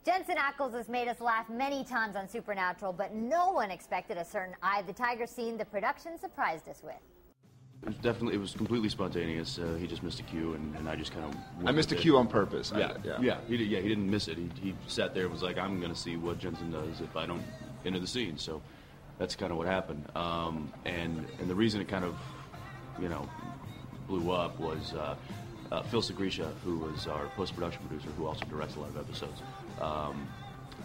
Jensen Ackles has made us laugh many times on Supernatural, but no one expected a certain Eye of the Tiger scene the production surprised us with. It was completely spontaneous. He just missed a cue, and I just kind of. I missed a cue on purpose. Yeah. He didn't miss it. He sat there and was like, I'm going to see what Jensen does if I don't enter the scene. So that's kind of what happened. And the reason it kind of, blew up was Phil Segrisha, who was our post-production producer, who also directs a lot of episodes,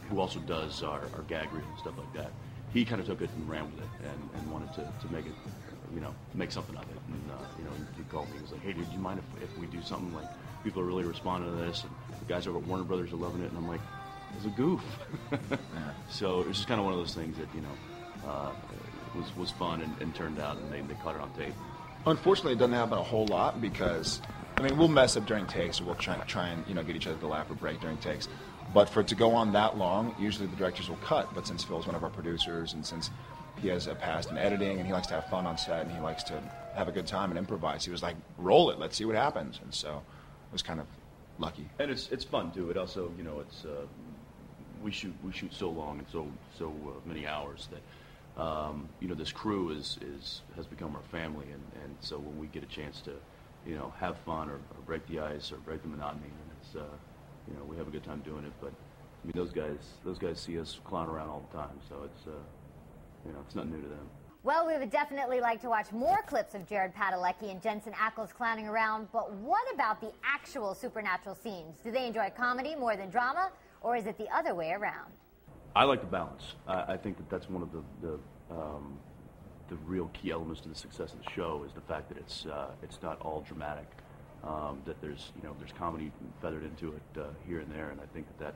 who also does our gag reel and stuff like that. He kind of took it and ran with it and wanted to make it, make something of it. And, he called me. He was like, hey, dude, do you mind if we do something like people are really responding to this? And the guys over at Warner Brothers are loving it. And I'm like, it's a goof. So it was just kind of one of those things that, was fun and turned out, and they caught it on tape. Unfortunately, it doesn't happen a whole lot because, we'll mess up during takes, or we'll try and get each other to laugh or break during takes. But for it to go on that long, usually the directors will cut. But since Phil's one of our producers, and since he has a past in editing, and he likes to have fun on set, and he likes to have a good time and improvise, he was like, roll it, let's see what happens. And so it was kind of lucky. And it's fun, too. It also, it's we shoot so long and so many hours that, this crew has become our family. And so when we get a chance to, have fun or break the ice or break the monotony, and it's, we have a good time doing it. But those guys see us clown around all the time, so it's it's nothing new to them. Well, we would definitely like to watch more clips of Jared Padalecki and Jensen Ackles clowning around, but what about the actual Supernatural scenes? Do they enjoy comedy more than drama, or is it the other way around? I like the balance. I think that's one of the real key elements to the success of the show, is the fact that it's not all dramatic. That there's comedy feathered into it here and there, and I think that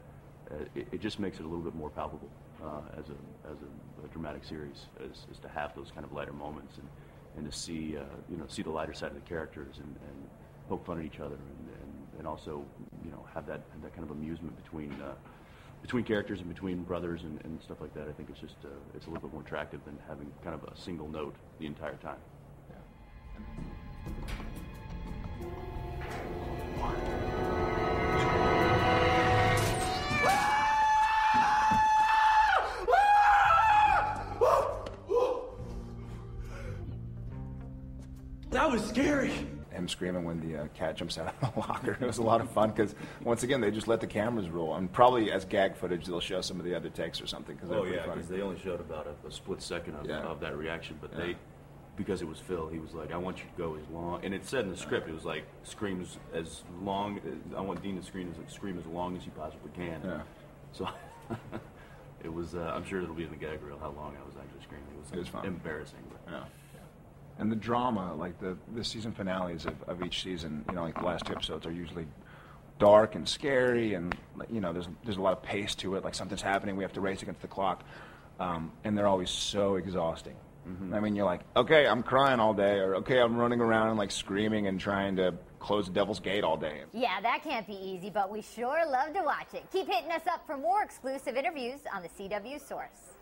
it just makes it a little bit more palpable as a dramatic series, is to have those kind of lighter moments and to see the lighter side of the characters and poke fun at each other and also have that kind of amusement between characters and between brothers and stuff like that. I think it's just it's a little bit more attractive than having kind of a single note the entire time. That was scary. Him screaming when the cat jumps out of the locker. It was a lot of fun because, once again, they just let the cameras roll. And probably as gag footage, they'll show some of the other takes or something. Because they only showed about a split second of that reaction. But because it was Phil, he was like, I want you to go as long. And it said in the script, it was like, screams as long. I want Dean to scream as long as he possibly can. Yeah. So it was, I'm sure it'll be in the gag reel how long I was actually screaming. It was fun. Embarrassing. But, yeah. And the drama, like the season finales of each season, like the last two episodes are usually dark and scary, and there's a lot of pace to it. Like something's happening, we have to race against the clock, and they're always so exhausting. Mm-hmm. You're like, okay, I'm crying all day, or okay, I'm running around and like screaming and trying to close the Devil's Gate all day. Yeah, that can't be easy, but we sure love to watch it. Keep hitting us up for more exclusive interviews on the CW Source.